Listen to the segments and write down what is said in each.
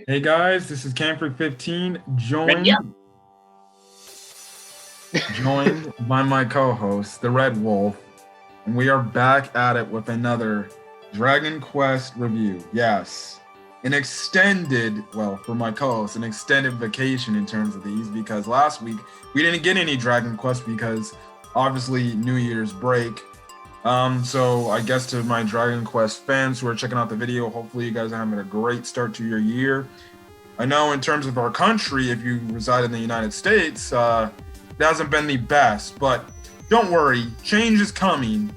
Hey guys, this is Camfrey15, Ready up. joined by my co-host, the Red Wolf, and we are back at it with another Dragon Quest review. Yes, an extended, well, for my co-host, an extended vacation in terms of these because last week we didn't get any Dragon Quest because obviously New Year's break. So I guess to my Dragon Quest fans who are checking out the video, hopefully you guys are having a great start to your year. I know in terms of our country, if you reside in the United States, it hasn't been the best, but don't worry, change is coming.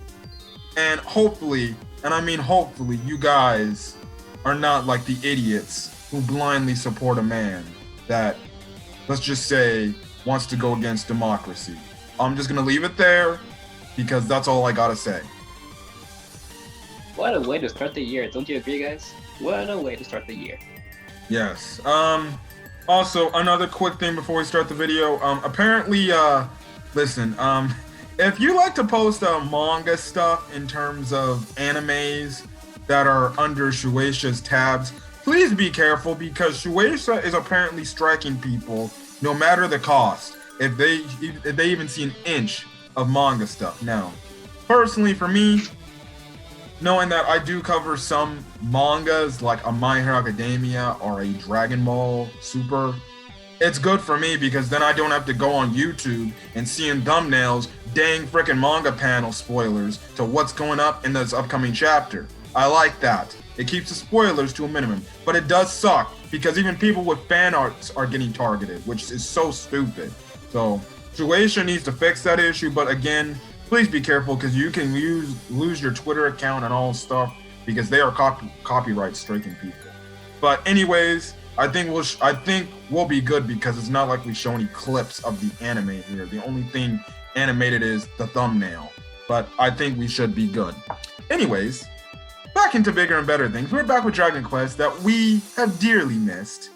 And hopefully, and I mean hopefully, you guys are not like the idiots who blindly support a man that, let's just say, wants to go against democracy. I'm just going to leave it there because that's all I got to say. What a way to start the year. Don't you agree, guys? What a way to start the year. Yes. Also, another quick thing before we start the video. Apparently, listen, if you like to post manga stuff in terms of animes that are under Shueisha's tabs, please be careful because Shueisha is apparently striking people no matter the cost if they even see an inch of manga stuff. Now, personally for me, knowing that I do cover some mangas like a My Hero Academia or a Dragon Ball Super, it's good for me because then I don't have to go on YouTube and see in thumbnails dang freaking manga panel spoilers to what's going up in this upcoming chapter. I like that. It keeps the spoilers to a minimum, but it does suck because even people with fan arts are getting targeted, which is so stupid. So Shueisha needs to fix that issue, but again, please be careful because you can lose your Twitter account and all stuff because they are copyright striking people. But anyways, I think we'll be good because it's not like we show any clips of the anime here. The only thing animated is the thumbnail. But I think we should be good. Anyways, back into bigger and better things. We're back with Dragon Quest that we have dearly missed,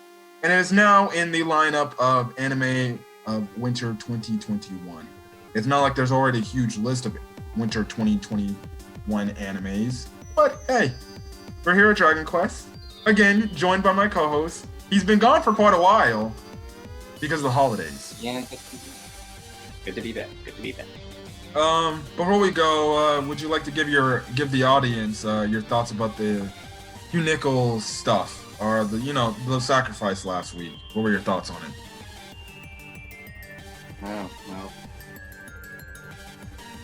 and it is now in the lineup of anime of winter 2021. It's not like there's already a huge list of winter 2021 animes, but hey, we're here at Dragon Quest. Again, joined by my co-host. He's been gone for quite a while because of the holidays. Yeah, good to be back. Good to be back. Before we go, would you like to give the audience your thoughts about the Unical stuff or the sacrifice last week? What were your thoughts on it? Oh,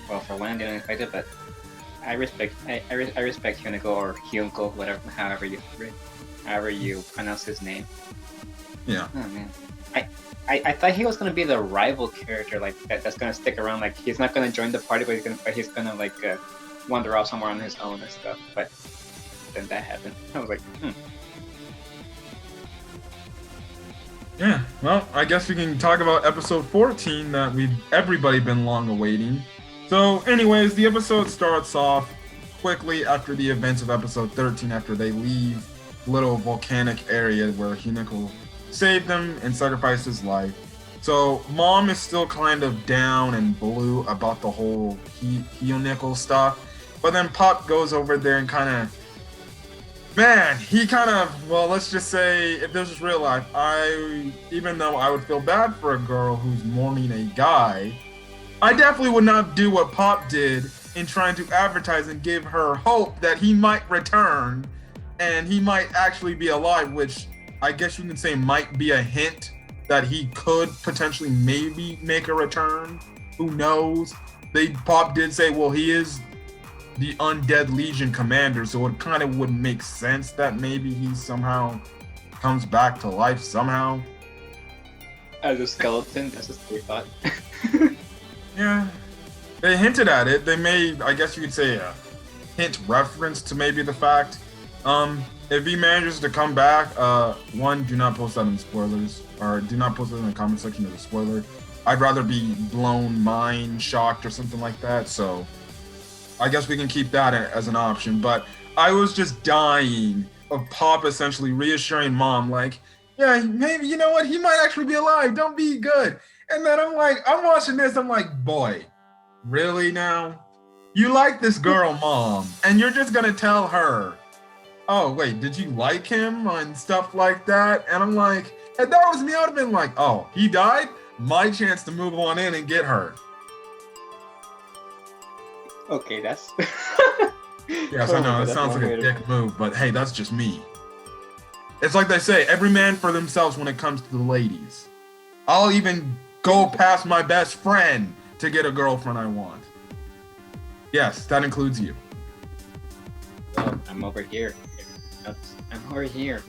well, for one, I didn't expect it, but I respect Hunico or Hyunko, whatever, however you pronounce his name. Yeah. Oh man, I thought he was gonna be the rival character, like that's gonna stick around. Like he's not gonna join the party, but he's gonna like wander off somewhere on his own and stuff. But then that happened. I was like, Yeah, well, I guess we can talk about episode 14 that everybody been long awaiting. So anyways, the episode starts off quickly after the events of episode 13 after they leave the little volcanic area where Hinako saved them and sacrificed his life. So mom is still kind of down and blue about the whole Hinako stuff. But then Pop goes over there and well, let's just say, if this is real life, even though I would feel bad for a girl who's mourning a guy, I definitely would not do what Pop did in trying to advertise and give her hope that he might return and he might actually be alive, which I guess you can say might be a hint that he could potentially maybe make a return. Who knows? Pop did say, well, he is the Undead Legion commander, so it kind of would make sense that maybe he somehow comes back to life somehow. as a skeleton, that's just what thought. Yeah, they hinted at it. They made, I guess you could say, a hint reference to maybe the fact. If he manages to come back, one, do not post that in the spoilers, or do not post it in the comment section as a spoiler. I'd rather be blown mind shocked or something like that, so I guess we can keep that as an option. But I was just dying of Pop essentially reassuring Mom, like, yeah, maybe, you know what, he might actually be alive, don't be good. And then I'm watching this, I'm like, boy, really now? You like this girl, Mom, and you're just gonna tell her, oh, wait, did you like him and stuff like that? And I'm like, if that was me, I would have been like, oh, he died? My chance to move on in and get her. Okay, that's. Yes, I know, it sounds like a dick move, but hey, that's just me. It's like they say, every man for themselves when it comes to the ladies. I'll even go past my best friend to get a girlfriend I want. Yes, that includes you. Well, I'm over here. I'm over here.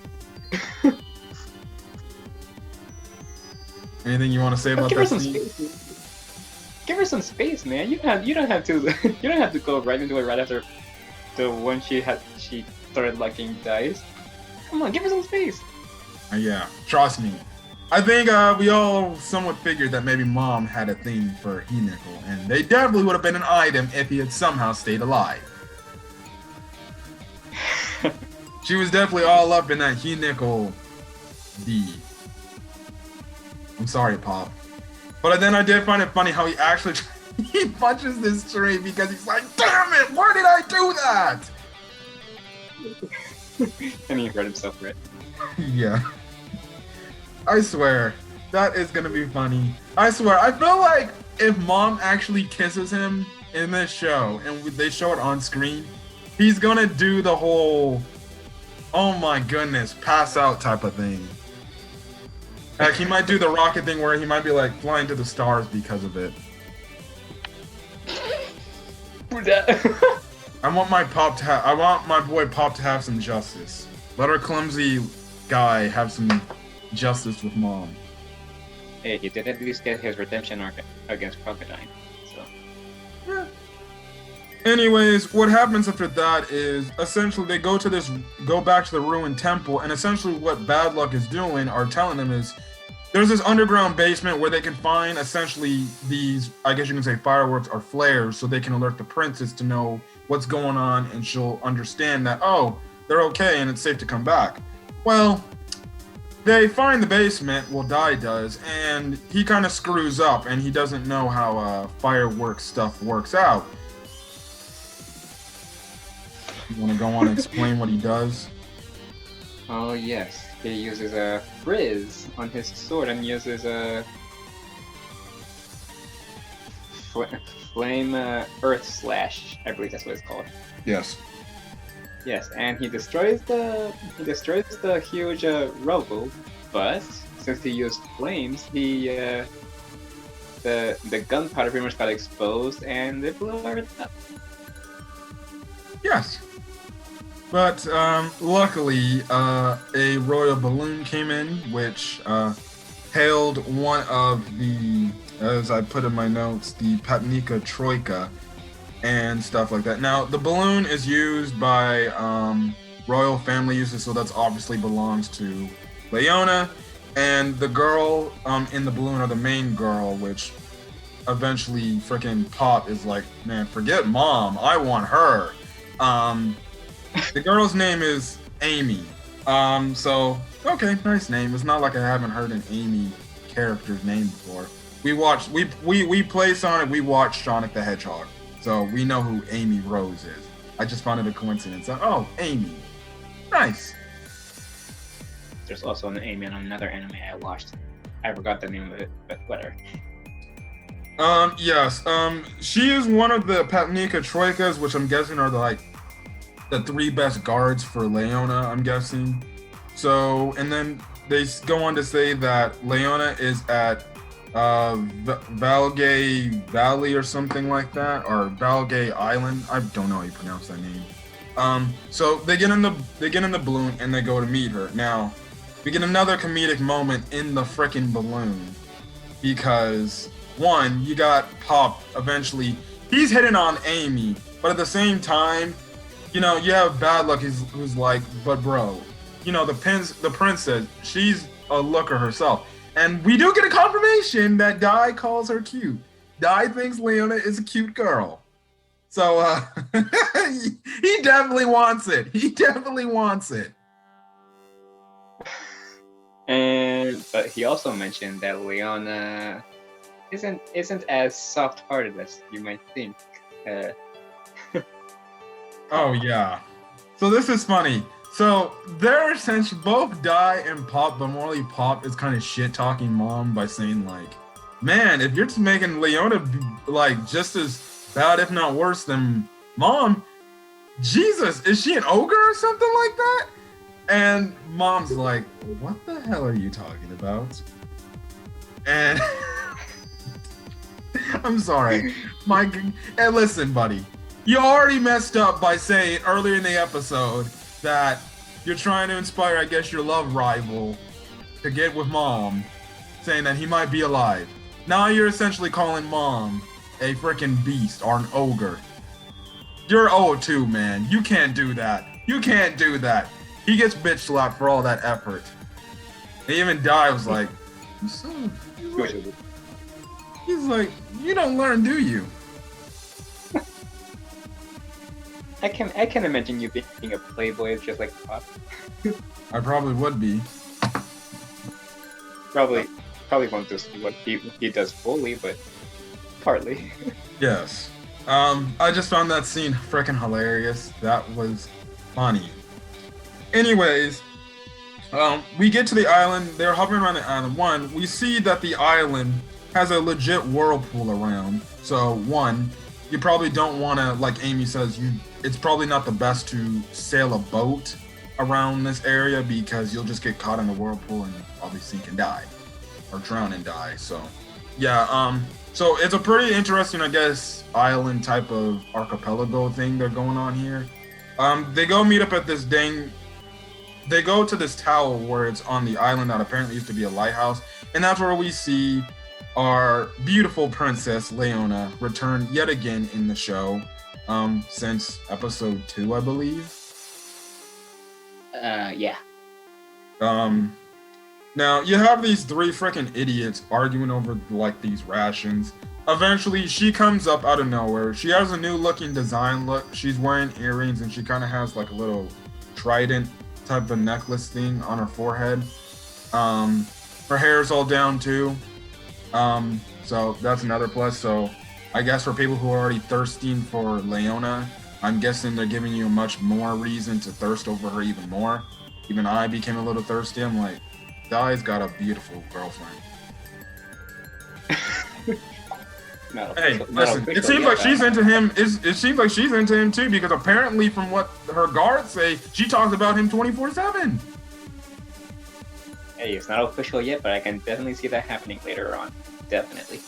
Anything you want to say about that scene? Give her some space, man. You don't have to you don't have to go right into it right after the one she started liking dies. Come on, give her some space. Yeah, trust me. I think we all somewhat figured that maybe Mom had a thing for He-Nickel, and they definitely would have been an item if he had somehow stayed alive. She was definitely all up in that He-Nickel D. I'm sorry, Pop. But then I did find it funny how he actually he punches this tree because he's like, damn it, why did I do that? And he hurt himself, right? Yeah. I swear, that is gonna be funny. I swear, I feel like if Mom actually kisses him in this show and they show it on screen, he's gonna do the whole, oh my goodness, pass out type of thing. Like, he might do the rocket thing where he might be like flying to the stars because of it. I want my boy Pop to have some justice. Let our clumsy guy have some justice with Mom. Hey, he did at least get his redemption arc against Crocodile. So. Yeah. Anyways, what happens after that is essentially they go back to the ruined temple, and essentially what Bad Luck is doing or telling them is there's this underground basement where they can find essentially these, I guess you can say, fireworks or flares, so they can alert the princess to know what's going on, and she'll understand that, oh, they're okay and it's safe to come back. Well, they find the basement, well, Dai does, and he kind of screws up and he doesn't know how fireworks stuff works out. You want to go on and explain what he does? Oh yes, he uses a frizz on his sword and uses a flame earth slash. I believe that's what it's called. Yes. Yes, and he destroys the huge rubble, but since he used flames, the gunpowder pretty much got exposed and it blew everything up. Yes. But luckily, a royal balloon came in, which hailed one of the, as I put in my notes, the Patnika Troika and stuff like that. Now, the balloon is used by royal family uses, so that's obviously belongs to Leona. And the girl in the balloon, or the main girl, which eventually freaking Pop is like, man, forget Mom, I want her. The girl's name is Amy. So, okay, nice name. It's not like I haven't heard an Amy character's name before. We play Sonic, we watch Sonic the Hedgehog. So we know who Amy Rose is. I just found it a coincidence. Oh, Amy. Nice. There's also an Amy in another anime I watched. I forgot the name of it, but whatever. Yes. She is one of the Patnika Troikas, which I'm guessing are the three best guards for Leona, I'm guessing. So, and then they go on to say that Leona is at Valgay Valley or something like that, or Valgay Island. I don't know how you pronounce that name. So they get in the balloon and they go to meet her. Now, we get another comedic moment in the frickin' balloon because one, you got Pop eventually. He's hitting on Amy, but at the same time, you know, you have Bad Luck who's like, but bro, you know, the princess, she's a looker herself. And we do get a confirmation that Dai calls her cute. Dai thinks Leona is a cute girl. So, he definitely wants it. He definitely wants it. But he also mentioned that Leona isn't as soft-hearted as you might think. Oh, yeah. So this is funny. So they're essentially both Die and Pop, but morally Pop is kind of shit talking Mom by saying like, man, if you're just making Leona like just as bad, if not worse than Mom, Jesus, is she an ogre or something like that? And Mom's like, what the hell are you talking about? And I'm sorry, Mike. And listen, buddy, you already messed up by saying earlier in the episode that you're trying to inspire, I guess, your love rival to get with Mom, saying that he might be alive. Now you're essentially calling Mom a freaking beast or an ogre. You're old too, man. You can't do that. You can't do that. He gets bitch slapped for all that effort. And even Die was like, he's like, you don't learn, do you? I can imagine you being a playboy just like Pop. I probably would be. Probably won't do what he does fully, but partly. Yes. I just found that scene freaking hilarious. That was funny. Anyways, we get to the island. They're hovering around the island. One, we see that the island has a legit whirlpool around. So one, you probably don't want to, like Amy says, it's probably not the best to sail a boat around this area because you'll just get caught in the whirlpool and probably sink and die, or drown and die. So yeah, so it's a pretty interesting, I guess, island type of archipelago thing they're going on here. They go meet up at this they go to this tower where it's on the island that apparently used to be a lighthouse, and that's where we see our beautiful princess Leona return yet again in the show, since episode 2, I believe. Yeah. Now you have these 3 freaking idiots arguing over like these rations. Eventually she comes up out of nowhere. She has a new looking design look. She's wearing earrings and she kind of has like a little trident type of necklace thing on her forehead. Her hair's all down too. So that's another plus. So I guess for people who are already thirsting for Leona, I'm guessing they're giving you much more reason to thirst over her even more. Even I became a little thirsty. I'm like, Dai's got a beautiful girlfriend. Hey, listen, it seems like she's into him. It seems like she's into him too, because apparently from what her guards say, she talks about him 24/7. Hey, it's not official yet, but I can definitely see that happening later on. Definitely.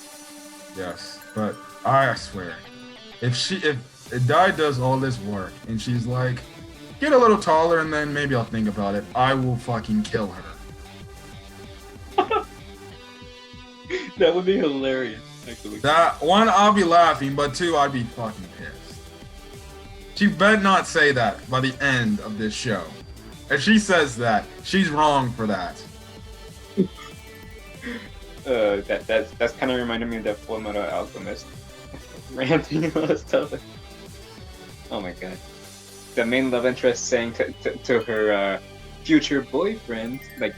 Yes, but I swear, if Dai does all this work and she's like, get a little taller and then maybe I'll think about it, I will fucking kill her. That would be hilarious, actually. That one, I'll be laughing, but 2, I'd be fucking pissed. She better not say that by the end of this show. If she says that, she's wrong for that. That's kind of reminded me of the Fullmetal Alchemist ranting and all that stuff. Oh my god. The main love interest saying to her future boyfriend, like,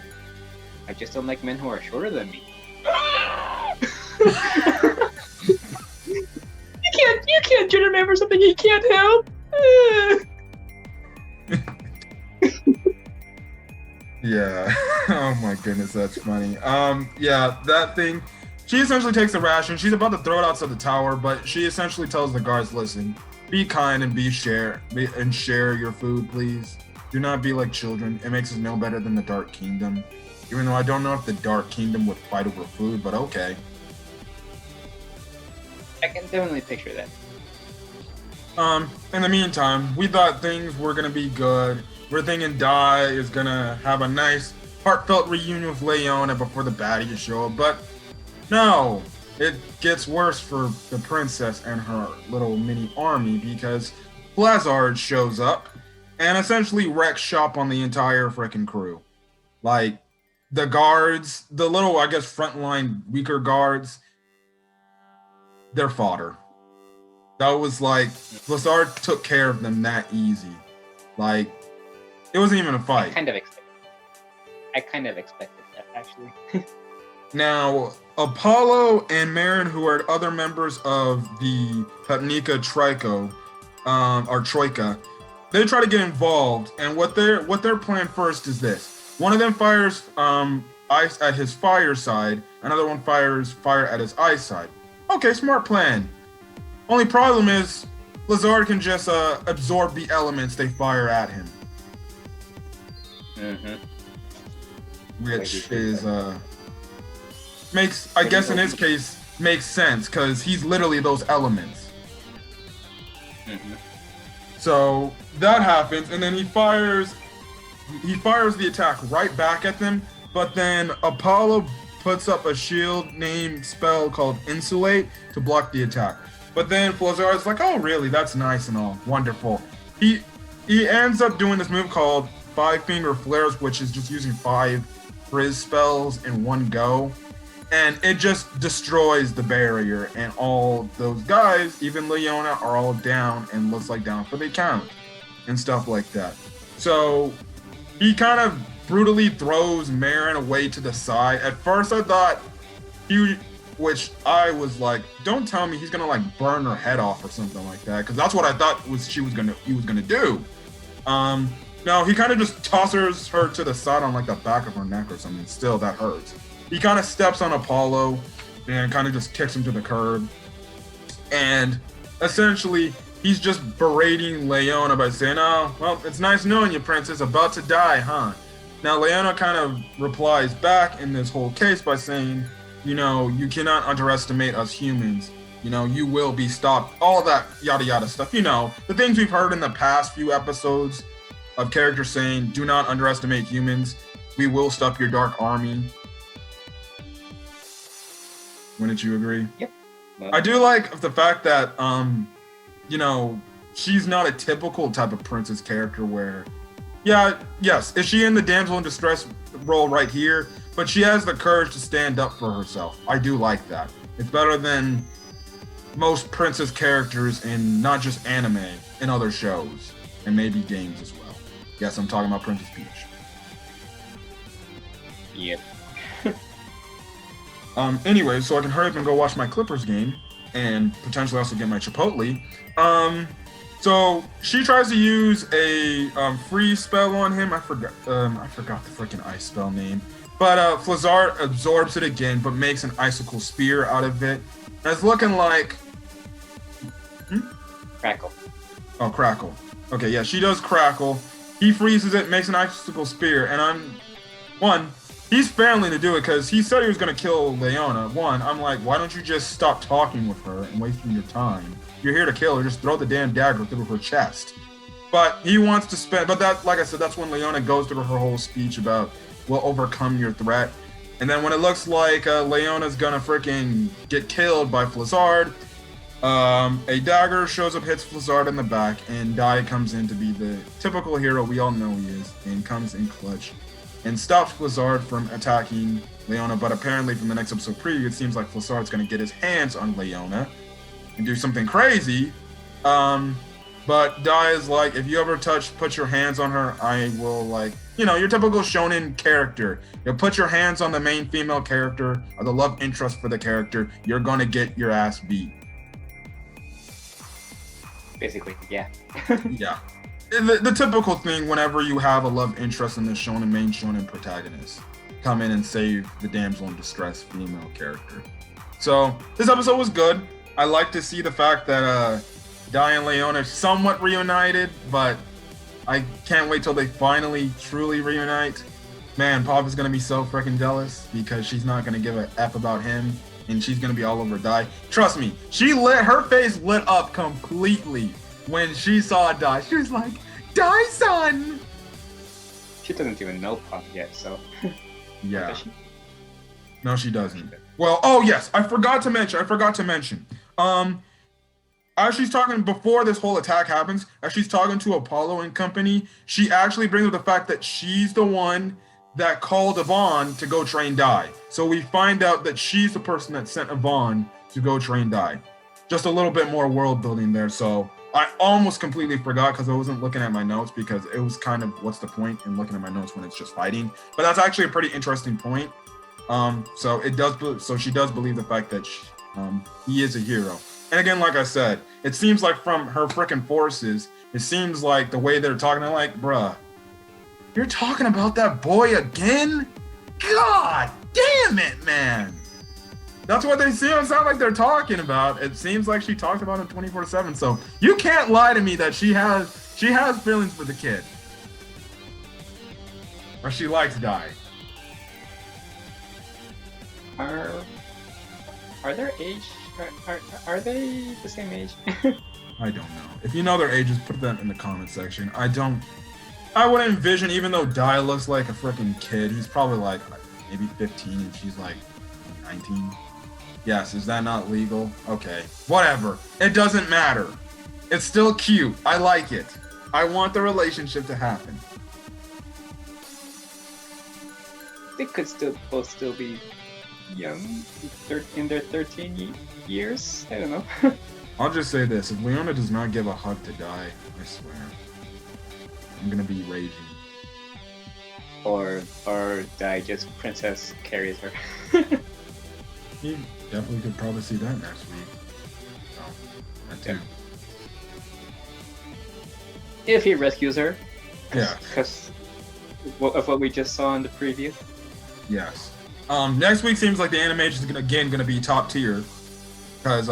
I just don't like men who are shorter than me. You can't judge a man for something he can't help. Yeah. Oh my goodness, that's funny. Yeah, that thing. She essentially takes the ration. She's about to throw it outside the tower, but she essentially tells the guards, "Listen, be kind and share your food, please. Do not be like children. It makes us no better than the Dark Kingdom. Even though I don't know if the Dark Kingdom would fight over food, but okay." I can definitely picture that. In the meantime, we thought things were gonna be good. We're thinking Dai is gonna have a nice, heartfelt reunion with Leona before the baddies show up, but no, it gets worse for the princess and her little mini army because Flazzard shows up and essentially wrecks shop on the entire frickin' crew. Like, the guards, the little, I guess, frontline weaker guards, they're fodder. That was like, Flazzard took care of them that easy. Like, it wasn't even a fight. I kind of expected that, actually. Now, Apollo and Marin, who are other members of the Pepnica Troika, they try to get involved, and what their plan first is this. One of them fires ice at his fire side, another one fires fire at his ice side. Okay, smart plan. Only problem is Flazzard can just absorb the elements they fire at him. Which is makes, I guess in his case, makes sense because he's literally those elements. So that happens, and then he fires the attack right back at them, but then Apollo puts up a shield named spell called Insulate to block the attack. But then Flazzard's like, oh really, that's nice and all, wonderful. He ends up doing this move called 5-Finger Flares, which is just using 5 frizz spells in one go. And it just destroys the barrier, and all those guys, even Leona, are all down and looks like down for the count and stuff like that. So he kind of brutally throws Marin away to the side. At first I thought which I was like, don't tell me he's gonna like burn her head off or something like that, because that's what I thought he was gonna do. No, he kind of just tosses her to the side on like the back of her neck or something. Still, that hurts. He kind of steps on Apollo and kind of just kicks him to the curb. And essentially, he's just berating Leona by saying, oh, well, it's nice knowing you, Princess. About to die, huh? Now, Leona kind of replies back in this whole case by saying, you know, you cannot underestimate us humans. You know, you will be stopped. All of that yada yada stuff. You know, the things we've heard in the past few episodes of characters saying, do not underestimate humans. We will stop your dark army. Wouldn't you agree? Yep. I do like the fact that, you know, she's not a typical type of princess character where, yes, is she in the damsel in distress role right here? But she has the courage to stand up for herself. I do like that. It's better than most princess characters in not just anime, in other shows, and maybe games as well. Yes, I'm talking about Princess Peach. Yep. Anyway, so I can hurry up and go watch my Clippers game and potentially also get my Chipotle. So she tries to use a freeze spell on him. I forgot the freaking ice spell name. But Flazzard absorbs it again, but makes an icicle spear out of it. And it's looking like Crackle. Oh, Crackle. Okay, yeah, she does Crackle. He freezes it, makes an icicle spear, and he's failing to do it because he said he was going to kill Leona. I'm like, why don't you just stop talking with her and wasting your time? You're here to kill her, just throw the damn dagger through her chest. But he wants to spend, but that, like I said, that's when Leona goes through her whole speech about, we'll overcome your threat. And then when it looks like Leona's gonna freaking get killed by Flazzard, a dagger shows up, hits Flazzard in the back, and Dai comes in to be the typical hero we all know he is, and comes in clutch and stops Flazzard from attacking Leona. But apparently from the next episode preview, it seems like Flazzard's gonna get his hands on Leona and do something crazy. But Dai is like, if you ever put your hands on her, I will, like, you know, your typical shonen character. You'll put your hands on the main female character or the love interest for the character, you're gonna get your ass beat. Basically, yeah. Yeah. The typical thing whenever you have a love interest in the main shonen protagonist. Come in and save the damsel in distress female character. So, this episode was good. I like to see the fact that Dai and Leona are somewhat reunited, but I can't wait till they finally truly reunite. Man, Pop is gonna be so freaking jealous because she's not gonna give a F about him, and she's gonna be all over Dai. Trust me, her face lit up completely when she saw Dai. She was like, Dai-san! She doesn't even know Pop yet, so. Yeah. Does she? No, she doesn't. Well, oh yes, I forgot to mention. As she's talking, before this whole attack happens, as she's talking to Apollo and company, she actually brings up the fact that she's the one that called Yvonne to go train Dai. So we find out that she's the person that sent Yvonne to go train Dai. Just a little bit more world building there. So I almost completely forgot because I wasn't looking at my notes, because it was kind of, what's the point in looking at my notes when it's just fighting? But that's actually a pretty interesting point. So she does believe the fact that he is a hero. And again, like I said, it seems like from her freaking forces, it seems like the way they're talking, they're like, bruh, you're talking about that boy again? God damn it, man. That's what they sound like they're talking about. It seems like she talks about him 24/7. So you can't lie to me that she has feelings for the kid. Or she likes Dai. Are their age? Are they the same age? I don't know. If you know their ages, put that in the comment section. I would envision, even though Dai looks like a freaking kid, he's probably like maybe 15 and she's like 19. Yes, is that not legal? Okay, whatever. It doesn't matter. It's still cute. I like it. I want the relationship to happen. They could both still be young, in their 13 years. I don't know. I'll just say this: if Leona does not give a hug to Dai, I swear, I'm gonna be raging. Or Dai just princess carries her. You definitely could probably see that next week. Oh, that too. If he rescues her. Yeah. Because of what we just saw in the preview. Yes. Next week seems like the animation is gonna be top tier, because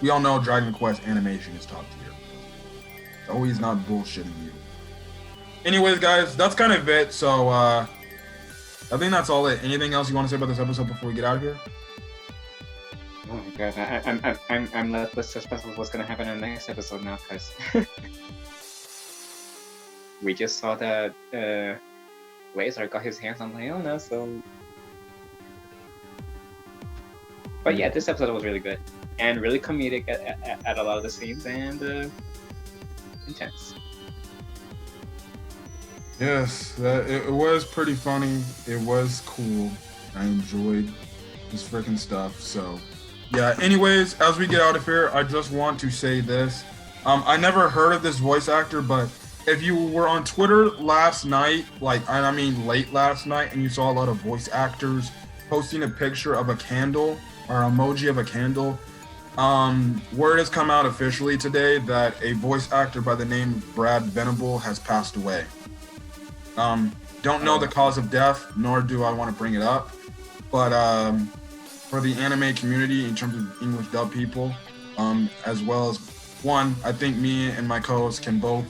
we all know Dragon Quest animation is top tier. So he's not bullshitting you. Anyways, guys, that's kind of it. So I think that's all it. Anything else you want to say about this episode before we get out of here? Oh my god, I'm left with suspense of what's gonna happen in the next episode now, because we just saw that Flazzard got his hands on Leona, so. But yeah, this episode was really good and really comedic at a lot of the scenes and intense. Yes, it was pretty funny. It was cool. I enjoyed this freaking stuff. So, yeah. Anyways, as we get out of here, I just want to say this. I never heard of this voice actor, but if you were on Twitter last night, I mean late last night, and you saw a lot of voice actors posting a picture of a candle or emoji of a candle, word has come out officially today that a voice actor by the name of Brad Venable has passed away. Don't know the cause of death, nor do I want to bring it up, but for the anime community, in terms of English dub people, as well as I think me and my co-host can both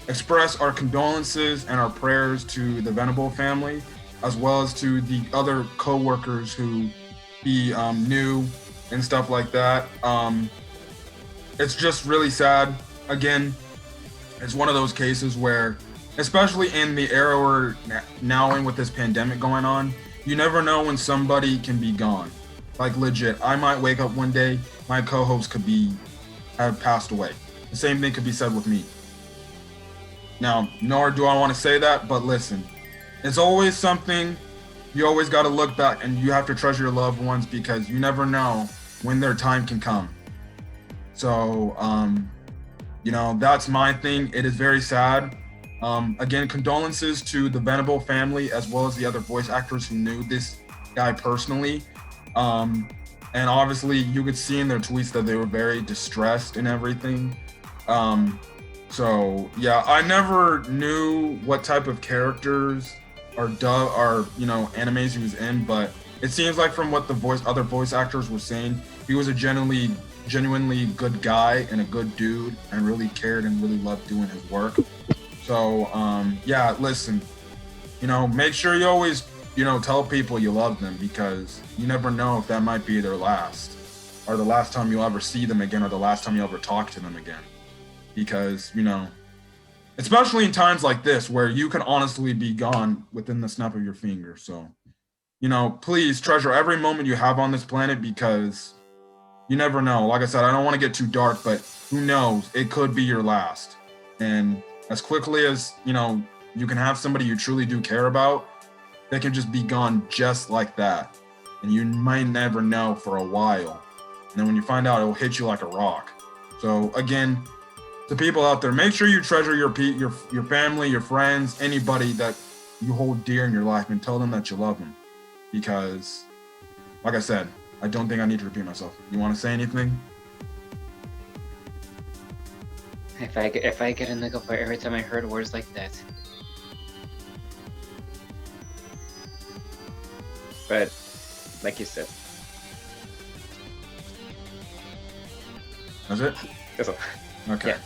express our condolences and our prayers to the Venable family, as well as to the other co-workers who he knew and stuff like that. It's just really sad. Again, it's one of those cases where, especially in the era we're now in with this pandemic going on, you never know when somebody can be gone. Like legit, I might wake up one day, my co-host could have passed away. The same thing could be said with me. Now, nor do I want to say that, but listen, it's always something. You always got to look back, and you have to treasure your loved ones, because you never know when their time can come. So, that's my thing. It is very sad. Again, condolences to the Venable family, as well as the other voice actors who knew this guy personally. And obviously, you could see in their tweets that they were very distressed and everything. So, yeah, I never knew what type of characters or animes he was in, but it seems like from what the other voice actors were saying, he was a genuinely good guy and a good dude, and really cared and really loved doing his work. So yeah, listen, make sure you always tell people you love them, because you never know if that might be their last, or the last time you'll ever see them again, or the last time you ever talk to them again, because especially in times like this where you can honestly be gone within the snap of your finger. So, please treasure every moment you have on this planet, because you never know. Like I said, I don't want to get too dark, but who knows? It could be your last. And as quickly as, you can have somebody you truly do care about, they can just be gone just like that. And you might never know for a while. And then when you find out, it will hit you like a rock. So again, to people out there, make sure you treasure your family, your friends, anybody that you hold dear in your life, and tell them that you love them. Because, like I said, I don't think I need to repeat myself. You want to say anything? If I get a nickel for every time I heard words like that. But like you said. That's it? That's all. Okay.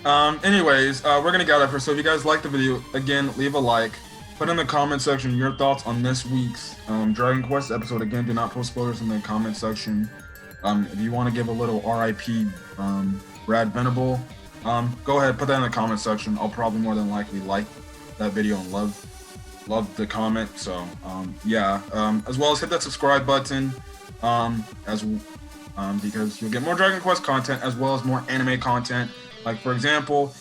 Yeah. Anyways, we're gonna get out of here. So if you guys like the video, again, leave a like. Put in the comment section your thoughts on this week's Dragon Quest episode. Again, do not post spoilers in the comment section. If you want to give a little RIP Brad Venable, go ahead, put that in the comment section. I'll probably more than likely like that video and love the comment. So yeah, as well as hit that subscribe button because you'll get more Dragon Quest content as well as more anime content. Like for example,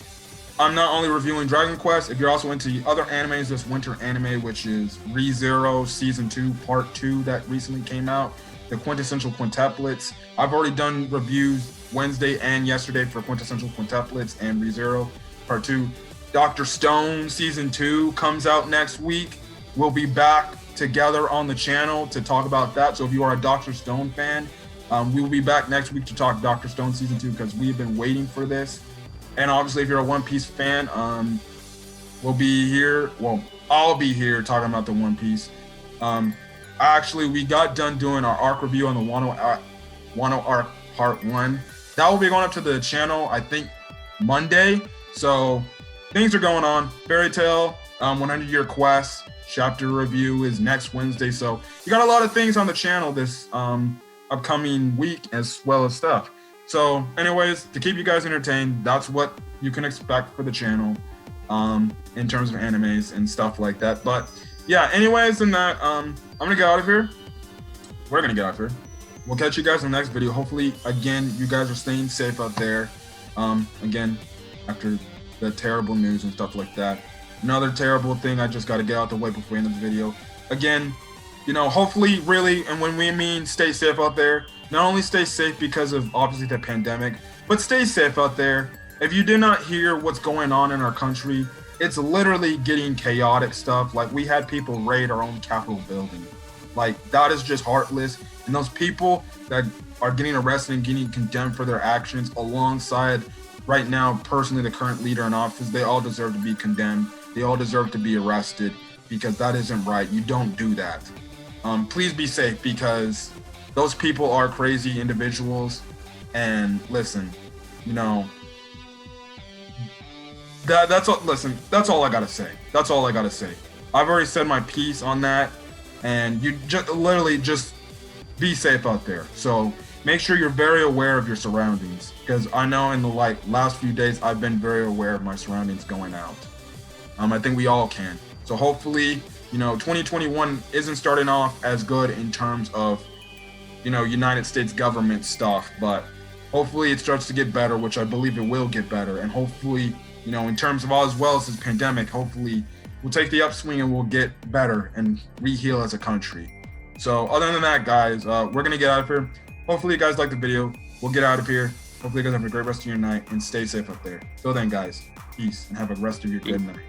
I'm not only reviewing Dragon Quest, if you're also into the other animes, this winter anime, which is ReZero Season 2, Part 2 that recently came out, the Quintessential Quintuplets. I've already done reviews Wednesday and yesterday for Quintessential Quintuplets and ReZero Part 2. Dr. Stone Season 2 comes out next week. We'll be back together on the channel to talk about that. So if you are a Dr. Stone fan, we will be back next week to talk Dr. Stone Season 2 because we've been waiting for this. And obviously, if you're a One Piece fan, we'll be here. Well, I'll be here talking about the One Piece. Actually, we got done doing our arc review on the Wano arc part 1. That will be going up to the channel, I think, Monday. So things are going on. Fairy Tail, 100-Year Quest chapter review is next Wednesday. So you got a lot of things on the channel this upcoming week as well as stuff. So anyways, to keep you guys entertained, that's what you can expect for the channel in terms of animes and stuff like that. But yeah, anyways, in that, I'm going to get out of here. We're going to get out of here. We'll catch you guys in the next video. Hopefully, again, you guys are staying safe out there. Again, after the terrible news and stuff like that. Another terrible thing I just got to get out the way before we end the video. Again, you know, hopefully, really, and when we mean stay safe out there, not only stay safe because of obviously the pandemic, but stay safe out there. If you did not hear what's going on in our country, it's literally getting chaotic stuff. Like we had people raid our own Capitol building. Like that is just heartless. And those people that are getting arrested and getting condemned for their actions alongside right now, personally, the current leader in office, they all deserve to be condemned. They all deserve to be arrested because that isn't right. You don't do that. Please be safe because those people are crazy individuals. And listen, you know, that's all. Listen, that's all I gotta say. That's all I gotta say. I've already said my piece on that, and you just literally just be safe out there. So make sure you're very aware of your surroundings, because I know in the last few days I've been very aware of my surroundings going out. I think we all can. So hopefully, you know, 2021 isn't starting off as good in terms of, you know, United States government stuff, but hopefully it starts to get better, which I believe it will get better. And hopefully, you know, in terms of all as well as this pandemic, hopefully we'll take the upswing and we'll get better and re-heal as a country. So other than that, guys, we're going to get out of here. Hopefully you guys liked the video. We'll get out of here. Hopefully you guys have a great rest of your night and stay safe up there. Till then, guys, peace and have a rest of your good night.